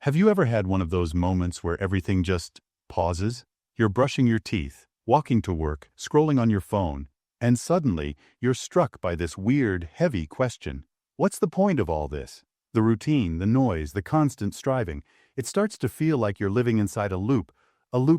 Have you ever had one of those moments where everything just pauses? You're brushing your teeth, walking to work, scrolling on your phone, and suddenly you're struck by this weird, heavy question. What's the point of all this? The routine, the noise, the constant striving. It starts to feel like you're living inside a loop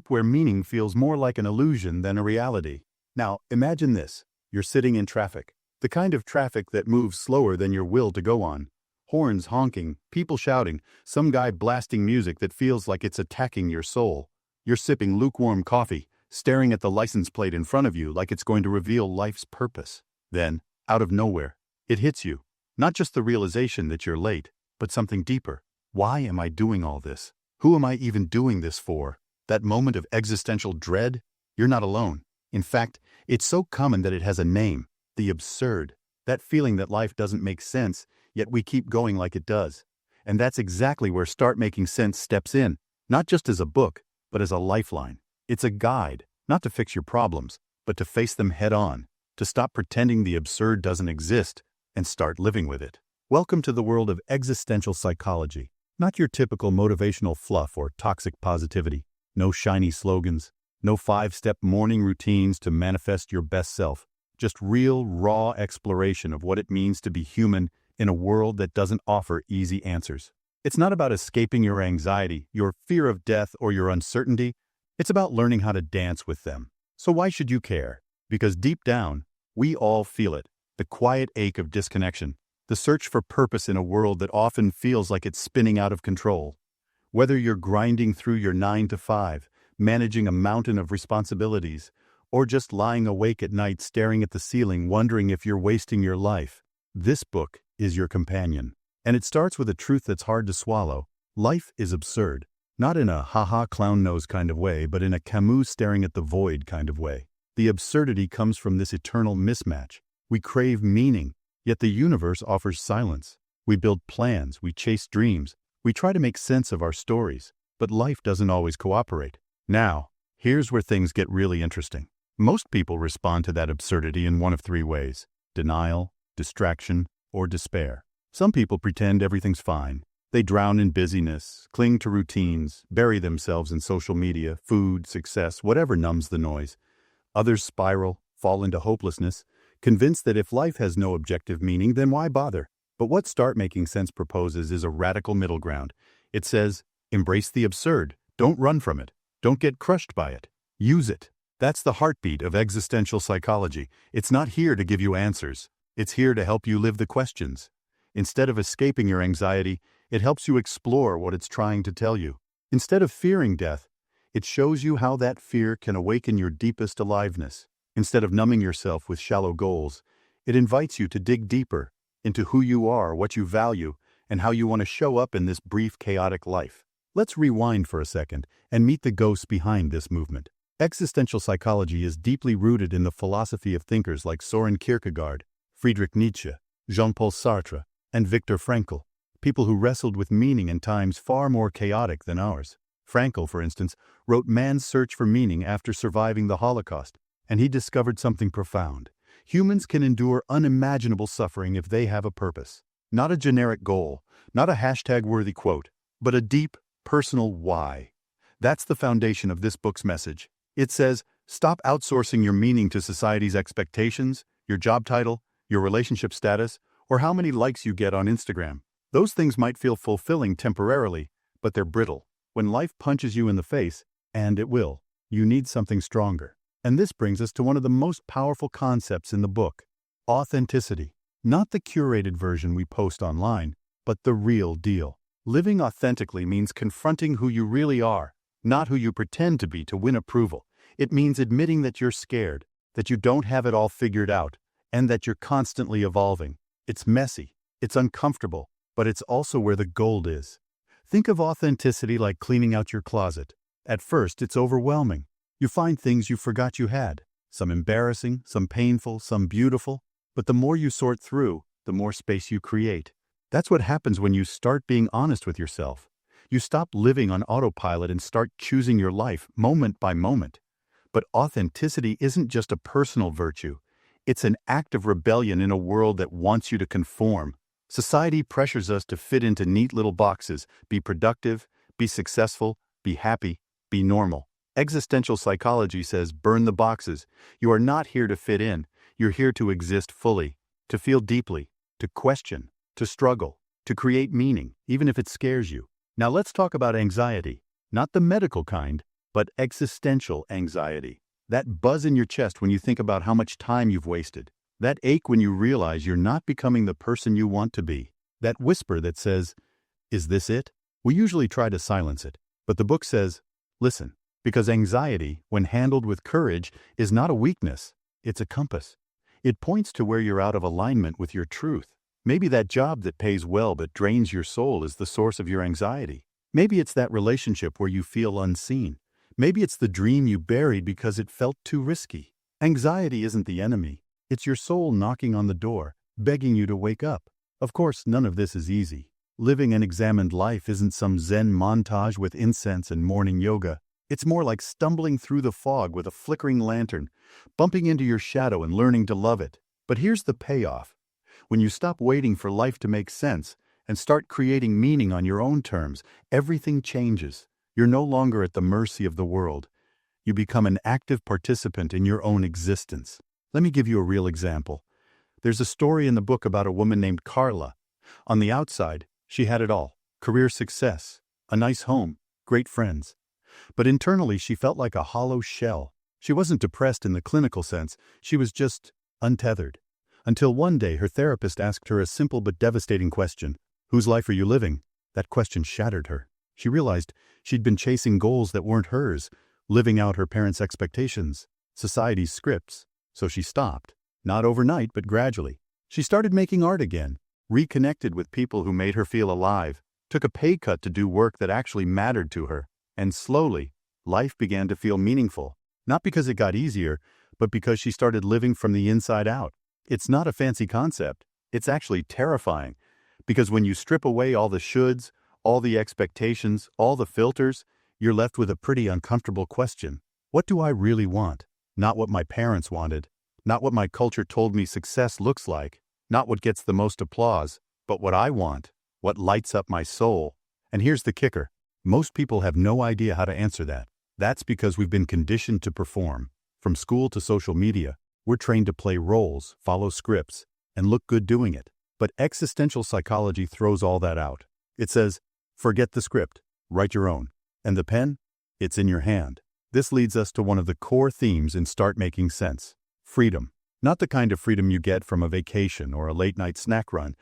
where meaning feels more like an illusion than a reality. Now, imagine this. You're sitting in traffic. The kind of traffic that moves slower than your will to go on. Horns honking, people shouting, some guy blasting music that feels like it's attacking your soul. You're sipping lukewarm coffee, staring at the license plate in front of you like it's going to reveal life's purpose. Then, out of nowhere, it hits you. Not just the realization that you're late, but something deeper. Why am I doing all this? Who am I even doing this for? That moment of existential dread? You're not alone. In fact, it's so common that it has a name. The absurd. That feeling that life doesn't make sense, yet we keep going like it does. And that's exactly where Start Making Sense steps in, not just as a book, but as a lifeline. It's a guide, not to fix your problems, but to face them head on, to stop pretending the absurd doesn't exist, and start living with it. Welcome to the world of existential psychology, not your typical motivational fluff or toxic positivity. No shiny slogans, no 5-step morning routines to manifest your best self. Just real, raw exploration of what it means to be human in a world that doesn't offer easy answers. It's not about escaping your anxiety, your fear of death, or your uncertainty. It's about learning how to dance with them. So why should you care? Because deep down, we all feel it. The quiet ache of disconnection. The search for purpose in a world that often feels like it's spinning out of control. Whether you're grinding through your 9 to 5, managing a mountain of responsibilities, or just lying awake at night staring at the ceiling wondering if you're wasting your life, this book is your companion. And it starts with a truth that's hard to swallow. Life is absurd. Not in a ha-ha clown nose kind of way, but in a Camus staring at the void kind of way. The absurdity comes from this eternal mismatch. We crave meaning, yet the universe offers silence. We build plans, we chase dreams, we try to make sense of our stories, but life doesn't always cooperate. Now, here's where things get really interesting. Most people respond to that absurdity in one of 3 ways: denial, distraction, or despair. Some people pretend everything's fine. They drown in busyness, cling to routines, bury themselves in social media, food, success, whatever numbs the noise. Others spiral, fall into hopelessness, convinced that if life has no objective meaning, then why bother? But what Start Making Sense proposes is a radical middle ground. It says, embrace the absurd. Don't run from it. Don't get crushed by it. Use it. That's the heartbeat of existential psychology. It's not here to give you answers. It's here to help you live the questions. Instead of escaping your anxiety, it helps you explore what it's trying to tell you. Instead of fearing death, it shows you how that fear can awaken your deepest aliveness. Instead of numbing yourself with shallow goals, it invites you to dig deeper into who you are, what you value, and how you want to show up in this brief, chaotic life. Let's rewind for a second and meet the ghosts behind this movement. Existential psychology is deeply rooted in the philosophy of thinkers like Soren Kierkegaard, Friedrich Nietzsche, Jean-Paul Sartre, and Viktor Frankl, people who wrestled with meaning in times far more chaotic than ours. Frankl, for instance, wrote Man's Search for Meaning after surviving the Holocaust, and he discovered something profound. Humans can endure unimaginable suffering if they have a purpose. Not a generic goal, not a hashtag-worthy quote, but a deep, personal why. That's the foundation of this book's message. It says, stop outsourcing your meaning to society's expectations, your job title, your relationship status, or how many likes you get on Instagram. Those things might feel fulfilling temporarily, but they're brittle. When life punches you in the face, and it will, you need something stronger. And this brings us to one of the most powerful concepts in the book: authenticity. Not the curated version we post online, but the real deal. Living authentically means confronting who you really are, not who you pretend to be to win approval. It means admitting that you're scared, that you don't have it all figured out, and that you're constantly evolving. It's messy, it's uncomfortable, but it's also where the gold is. Think of authenticity like cleaning out your closet. At first, it's overwhelming. You find things you forgot you had, some embarrassing, some painful, some beautiful, but the more you sort through, the more space you create. That's what happens when you start being honest with yourself. You stop living on autopilot and start choosing your life moment by moment. But authenticity isn't just a personal virtue. It's an act of rebellion in a world that wants you to conform. Society pressures us to fit into neat little boxes, be productive, Be successful, be happy, be normal. Existential psychology says burn the boxes. You are not here to fit in. You're here to exist fully, to feel deeply, to question, to struggle, to create meaning, even if it scares you. Now let's talk about anxiety. Not the medical kind, but existential anxiety. That buzz in your chest when you think about how much time you've wasted. That ache when you realize you're not becoming the person you want to be. That whisper that says, "Is this it?" We usually try to silence it, but the book says, listen, because anxiety, when handled with courage, is not a weakness, it's a compass. It points to where you're out of alignment with your truth. Maybe that job that pays well but drains your soul is the source of your anxiety. Maybe it's that relationship where you feel unseen. Maybe it's the dream you buried because it felt too risky. Anxiety isn't the enemy. It's your soul knocking on the door, begging you to wake up. Of course, none of this is easy. Living an examined life isn't some Zen montage with incense and morning yoga. It's more like stumbling through the fog with a flickering lantern, bumping into your shadow and learning to love it. But here's the payoff. When you stop waiting for life to make sense and start creating meaning on your own terms, everything changes. You're no longer at the mercy of the world. You become an active participant in your own existence. Let me give you a real example. There's a story in the book about a woman named Carla. On the outside, she had it all: career success, a nice home, great friends. But internally, she felt like a hollow shell. She wasn't depressed in the clinical sense, she was just untethered. Until one day, her therapist asked her a simple but devastating question: "Whose life are you living?" That question shattered her. She realized she'd been chasing goals that weren't hers, living out her parents' expectations, society's scripts. So she stopped. Not overnight, but gradually. She started making art again, reconnected with people who made her feel alive, took a pay cut to do work that actually mattered to her, and slowly, life began to feel meaningful. Not because it got easier, but because she started living from the inside out. It's not a fancy concept. It's actually terrifying. Because when you strip away all the shoulds, all the expectations, all the filters, you're left with a pretty uncomfortable question. What do I really want? Not what my parents wanted. Not what my culture told me success looks like. Not what gets the most applause, but what I want, what lights up my soul. And here's the kicker. Most people have no idea how to answer that. That's because we've been conditioned to perform. From school to social media, we're trained to play roles, follow scripts, and look good doing it. But existential psychology throws all that out. It says, forget the script, write your own. And the pen? It's in your hand. This leads us to one of the core themes in Start Making Sense: freedom. Not the kind of freedom you get from a vacation or a late-night snack run.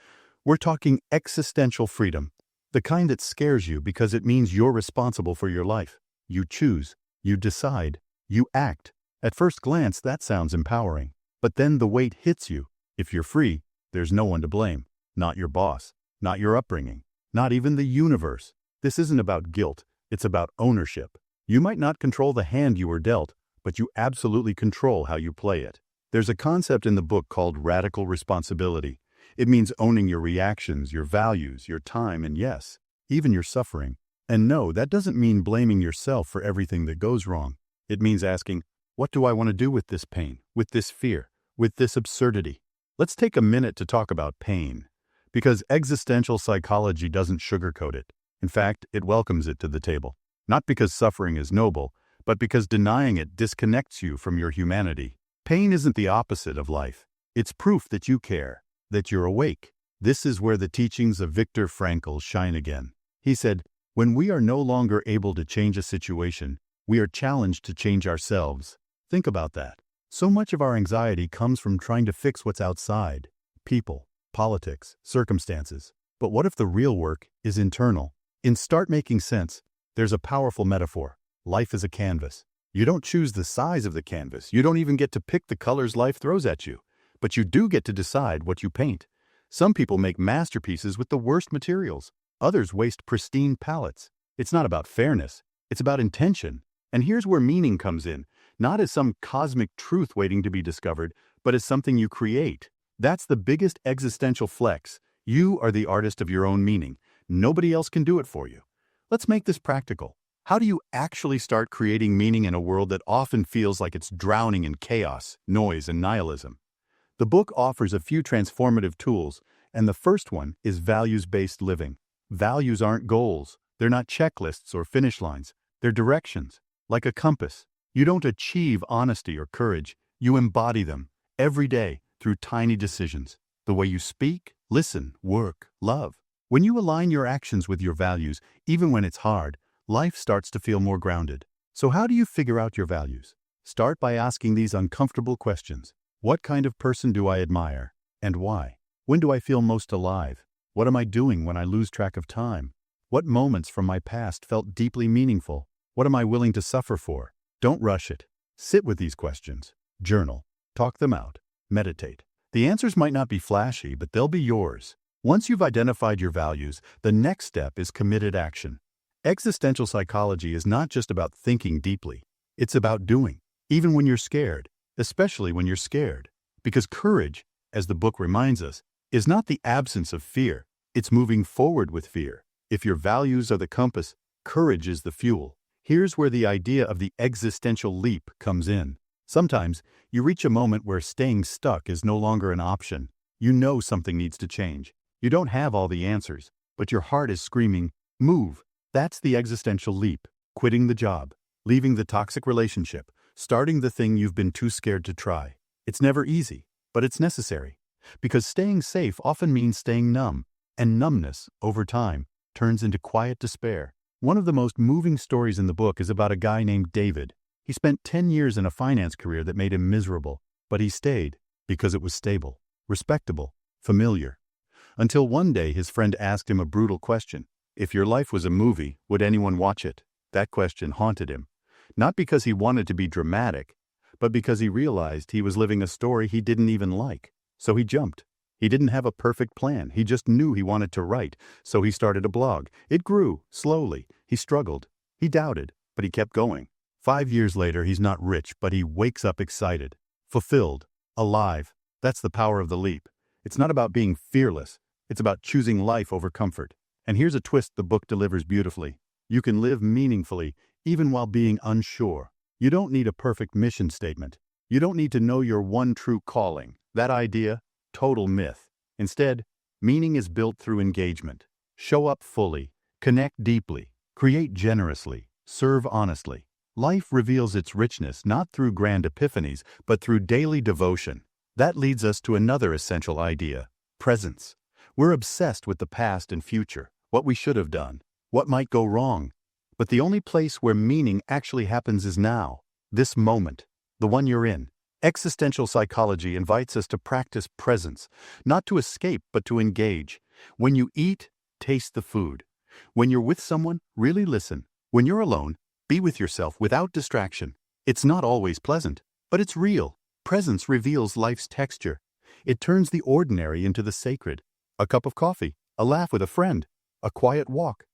We're talking existential freedom, the kind that scares you because it means you're responsible for your life. You choose, you decide, you act. At first glance, that sounds empowering. But then the weight hits you. If you're free, there's no one to blame. Not your boss, not your upbringing, not even the universe. This isn't about guilt, it's about ownership. You might not control the hand you were dealt, but you absolutely control how you play it. There's a concept in the book called radical responsibility. It means owning your reactions, your values, your time, and yes, even your suffering. And no, that doesn't mean blaming yourself for everything that goes wrong. It means asking, what do I want to do with this pain, with this fear, with this absurdity? Let's take a minute to talk about pain, because existential psychology doesn't sugarcoat it. In fact, it welcomes it to the table. Not because suffering is noble, but because denying it disconnects you from your humanity. Pain isn't the opposite of life. It's proof that you care, that you're awake. This is where the teachings of Viktor Frankl shine again. He said, when we are no longer able to change a situation, we are challenged to change ourselves. Think about that. So much of our anxiety comes from trying to fix what's outside: people, politics, circumstances. But what if the real work is internal? In Start Making Sense, there's a powerful metaphor. Life is a canvas. You don't choose the size of the canvas. You don't even get to pick the colors life throws at you. But you do get to decide what you paint. Some people make masterpieces with the worst materials. Others waste pristine palettes. It's not about fairness. It's about intention. And here's where meaning comes in. Not as some cosmic truth waiting to be discovered, but as something you create. That's the biggest existential flex. You are the artist of your own meaning. Nobody else can do it for you. Let's make this practical. How do you actually start creating meaning in a world that often feels like it's drowning in chaos, noise, and nihilism? The book offers a few transformative tools, and the first one is values-based living. Values aren't goals. They're not checklists or finish lines. They're directions, like a compass. You don't achieve honesty or courage. You embody them every day through tiny decisions. The way you speak, listen, work, love. When you align your actions with your values, even when it's hard, life starts to feel more grounded. So how do you figure out your values? Start by asking these uncomfortable questions. What kind of person do I admire? And why? When do I feel most alive? What am I doing when I lose track of time? What moments from my past felt deeply meaningful? What am I willing to suffer for? Don't rush it. Sit with these questions. Journal. Talk them out. Meditate. The answers might not be flashy, but they'll be yours. Once you've identified your values, the next step is committed action. Existential psychology is not just about thinking deeply. It's about doing, even when you're scared, especially when you're scared. Because courage, as the book reminds us, is not the absence of fear. It's moving forward with fear. If your values are the compass, courage is the fuel. Here's where the idea of the existential leap comes in. Sometimes, you reach a moment where staying stuck is no longer an option. You know something needs to change. You don't have all the answers, but your heart is screaming, move. That's the existential leap. Quitting the job, leaving the toxic relationship, starting the thing you've been too scared to try. It's never easy, but it's necessary. Because staying safe often means staying numb, and numbness, over time, turns into quiet despair. One of the most moving stories in the book is about a guy named David. He spent 10 years in a finance career that made him miserable, but he stayed because it was stable, respectable, familiar. Until one day his friend asked him a brutal question. If your life was a movie, would anyone watch it? That question haunted him. Not because he wanted to be dramatic, but because he realized he was living a story he didn't even like. So he jumped. He didn't have a perfect plan. He just knew he wanted to write, so he started a blog. It grew, slowly. He struggled. He doubted, but he kept going. 5 years later, he's not rich, but he wakes up excited, fulfilled, alive. That's the power of the leap. It's not about being fearless. It's about choosing life over comfort. And here's a twist the book delivers beautifully. You can live meaningfully, even while being unsure. You don't need a perfect mission statement. You don't need to know your one true calling. That idea, total myth. Instead, meaning is built through engagement. Show up fully, connect deeply, create generously, serve honestly. Life reveals its richness not through grand epiphanies, but through daily devotion. That leads us to another essential idea, presence. We're obsessed with the past and future, what we should have done, what might go wrong. But the only place where meaning actually happens is now, this moment, the one you're in. Existential psychology invites us to practice presence, not to escape, but to engage. When you eat, taste the food. When you're with someone, really listen. When you're alone, be with yourself without distraction. It's not always pleasant, but it's real. Presence reveals life's texture. It turns the ordinary into the sacred. A cup of coffee, a laugh with a friend, a quiet walk.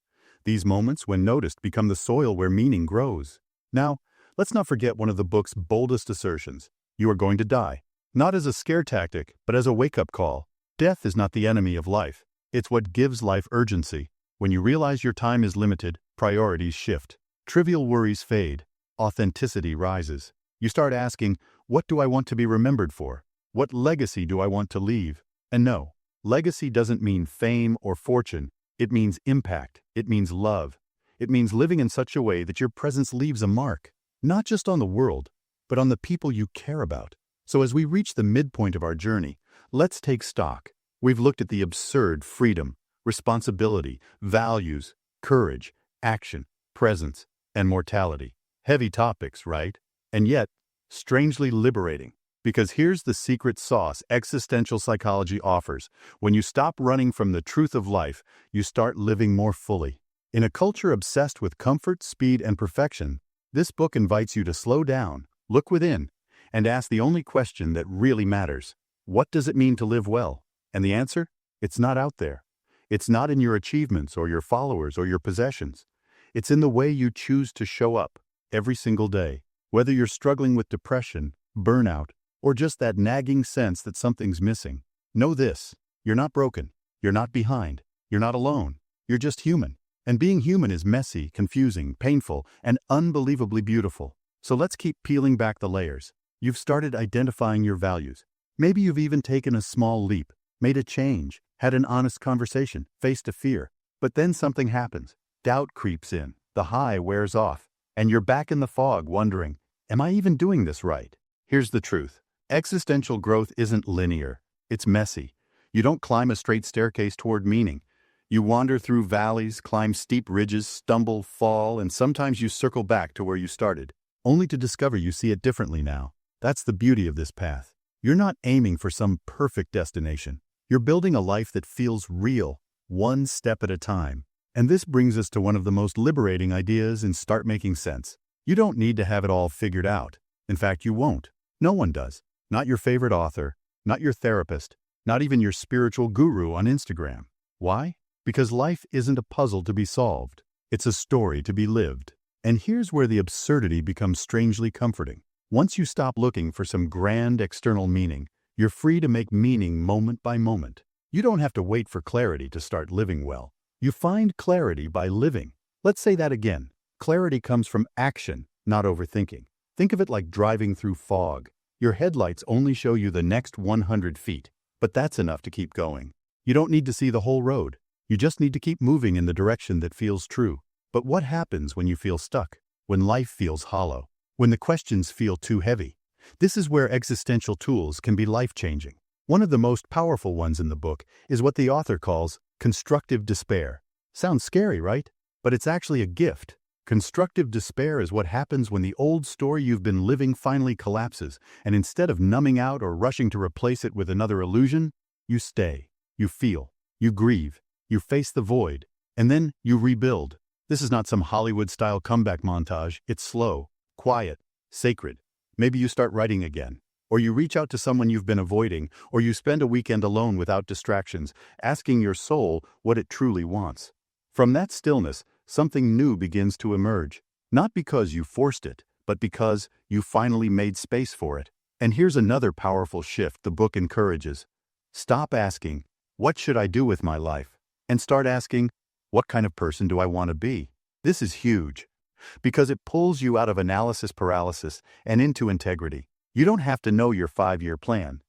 These moments, when noticed, become the soil where meaning grows. Now, let's not forget one of the book's boldest assertions. You are going to die. Not as a scare tactic, but as a wake-up call. Death is not the enemy of life. It's what gives life urgency. When you realize your time is limited, priorities shift. Trivial worries fade. Authenticity rises. You start asking, what do I want to be remembered for? What legacy do I want to leave? And no, legacy doesn't mean fame or fortune. It means impact. It means love. It means living in such a way that your presence leaves a mark, not just on the world, but on the people you care about. So as we reach the midpoint of our journey, let's take stock. We've looked at the absurd freedom, responsibility, values, courage, action, presence, and mortality. Heavy topics, right? And yet, strangely liberating. Because here's the secret sauce existential psychology offers. When you stop running from the truth of life, you start living more fully. In a culture obsessed with comfort, speed, and perfection, this book invites you to slow down, look within, and ask the only question that really matters. What does it mean to live well? And the answer? It's not out there. It's not in your achievements or your followers or your possessions. It's in the way you choose to show up every single day. Whether you're struggling with depression, burnout, or just that nagging sense that something's missing, know this: you're not broken, you're not behind, you're not alone, you're just human. And being human is messy, confusing, painful, and unbelievably beautiful. So let's keep peeling back the layers. You've started identifying your values. Maybe you've even taken a small leap, made a change, had an honest conversation, faced a fear. But then something happens. doubt creeps in, the high wears off, and you're back in the fog wondering, am I even doing this right? Here's the truth. Existential growth isn't linear. It's messy. You don't climb a straight staircase toward meaning. You wander through valleys, climb steep ridges, stumble, fall, and sometimes you circle back to where you started, only to discover you see it differently now. That's the beauty of this path. You're not aiming for some perfect destination. You're building a life that feels real, one step at a time. And this brings us to one of the most liberating ideas in Start Making Sense. You don't need to have it all figured out. In fact, you won't. No one does. Not your favorite author, not your therapist, not even your spiritual guru on Instagram. Why? Because life isn't a puzzle to be solved. It's a story to be lived. And here's where the absurdity becomes strangely comforting. Once you stop looking for some grand external meaning, you're free to make meaning moment by moment. You don't have to wait for clarity to start living well. You find clarity by living. Let's say that again. Clarity comes from action, not overthinking. Think of it like driving through fog. Your headlights only show you the next 100 feet, but that's enough to keep going. You don't need to see the whole road. You just need to keep moving in the direction that feels true. But what happens when you feel stuck? When life feels hollow? When the questions feel too heavy? This is where existential tools can be life-changing. One of the most powerful ones in the book is what the author calls constructive despair. Sounds scary, right? But it's actually a gift. Constructive despair is what happens when the old story you've been living finally collapses, and instead of numbing out or rushing to replace it with another illusion, you stay, you feel, you grieve, you face the void, and then you rebuild. This is not some Hollywood-style comeback montage. It's slow, quiet, sacred. Maybe you start writing again, or you reach out to someone you've been avoiding, or you spend a weekend alone without distractions, asking your soul what it truly wants. From that stillness, something new begins to emerge, not because you forced it, but because you finally made space for it. And here's another powerful shift the book encourages. Stop asking, what should I do with my life? And start asking, what kind of person do I want to be? This is huge, because it pulls you out of analysis paralysis and into integrity. You don't have to know your 5-year plan.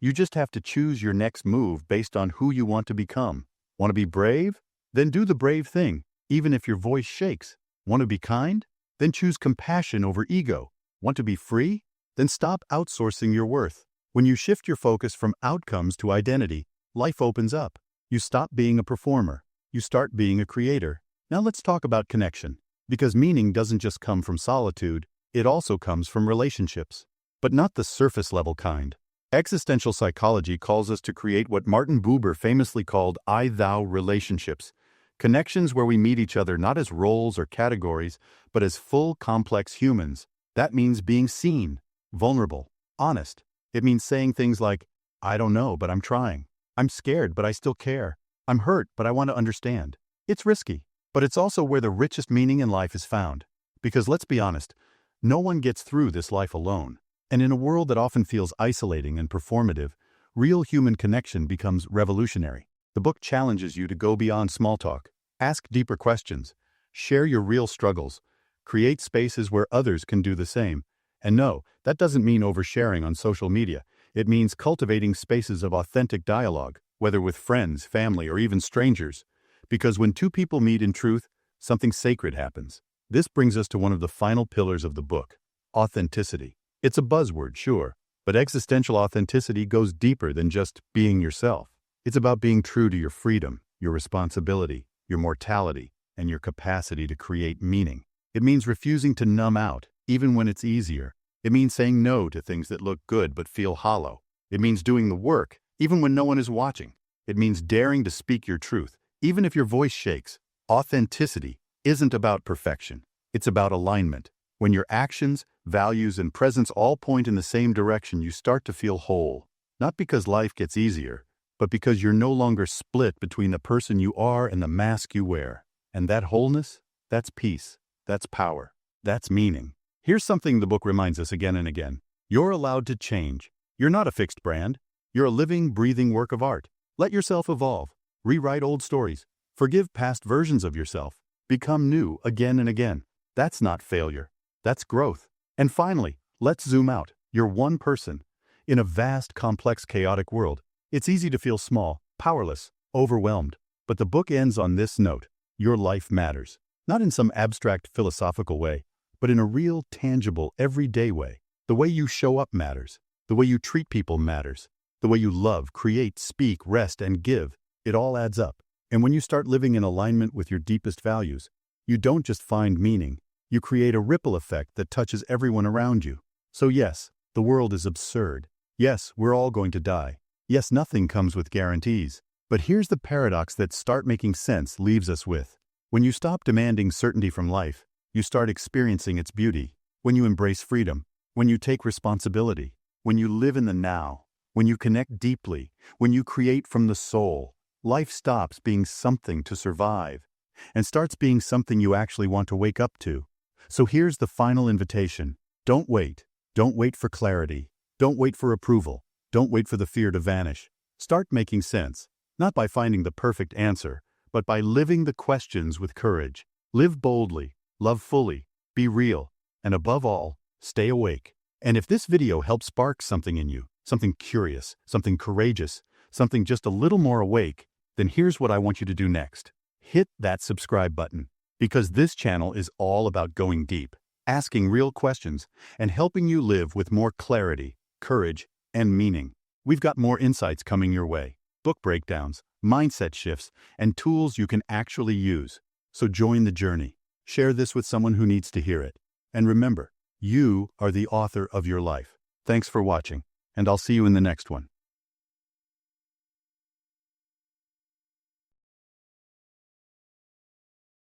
You just have to choose your next move based on who you want to become. Want to be brave? Then do the brave thing, even if your voice shakes. Want to be kind? Then choose compassion over ego. Want to be free? Then stop outsourcing your worth. When you shift your focus from outcomes to identity, life opens up. You stop being a performer. You start being a creator. Now let's talk about connection. Because meaning doesn't just come from solitude, it also comes from relationships. But not the surface-level kind. Existential psychology calls us to create what Martin Buber famously called I-thou relationships. Connections where we meet each other not as roles or categories, but as full, complex humans. That means being seen, vulnerable, honest. It means saying things like, I don't know, but I'm trying. I'm scared, but I still care. I'm hurt, but I want to understand. It's risky, but it's also where the richest meaning in life is found. Because let's be honest, no one gets through this life alone. And in a world that often feels isolating and performative, real human connection becomes revolutionary. The book challenges you to go beyond small talk, ask deeper questions, share your real struggles, create spaces where others can do the same. And no, that doesn't mean oversharing on social media. It means cultivating spaces of authentic dialogue, whether with friends, family, or even strangers. Because when two people meet in truth, something sacred happens. This brings us to one of the final pillars of the book, authenticity. It's a buzzword, sure, but existential authenticity goes deeper than just being yourself. It's about being true to your freedom, your responsibility, your mortality, and your capacity to create meaning. It means refusing to numb out, even when it's easier. It means saying no to things that look good but feel hollow. It means doing the work, even when no one is watching. It means daring to speak your truth, even if your voice shakes. Authenticity isn't about perfection. It's about alignment. When your actions, values, and presence all point in the same direction, you start to feel whole. Not because life gets easier, but because you're no longer split between the person you are and the mask you wear. And that wholeness, that's peace, that's power, that's meaning. Here's something the book reminds us again and again. You're allowed to change. You're not a fixed brand. You're a living, breathing work of art. Let yourself evolve. Rewrite old stories. Forgive past versions of yourself. Become new again and again. That's not failure. That's growth. And finally, let's zoom out. You're one person. In a vast, complex, chaotic world, it's easy to feel small, powerless, overwhelmed. But the book ends on this note. Your life matters. Not in some abstract philosophical way, but in a real, tangible, everyday way. The way you show up matters. The way you treat people matters. The way you love, create, speak, rest, and give, it all adds up. And when you start living in alignment with your deepest values, you don't just find meaning, you create a ripple effect that touches everyone around you. So yes, the world is absurd. Yes, we're all going to die. Yes, nothing comes with guarantees. But here's the paradox that start making sense leaves us with. When you stop demanding certainty from life, you start experiencing its beauty. When you embrace freedom, when you take responsibility, when you live in the now, when you connect deeply, when you create from the soul, life stops being something to survive and starts being something you actually want to wake up to. So here's the final invitation. Don't wait. Don't wait for clarity. Don't wait for approval. Don't wait for the fear to vanish. Start making sense, not by finding the perfect answer, but by living the questions with courage. Live boldly, love fully, be real, and above all, stay awake. And if this video helps spark something in you, something curious, something courageous, something just a little more awake, then here's what I want you to do next. Hit that subscribe button, because this channel is all about going deep, asking real questions, and helping you live with more clarity, courage, and meaning. We've got more insights coming your way, book breakdowns, mindset shifts, and tools you can actually use. So join the journey. Share this with someone who needs to hear it. And remember, you are the author of your life. Thanks for watching, and I'll see you in the next one.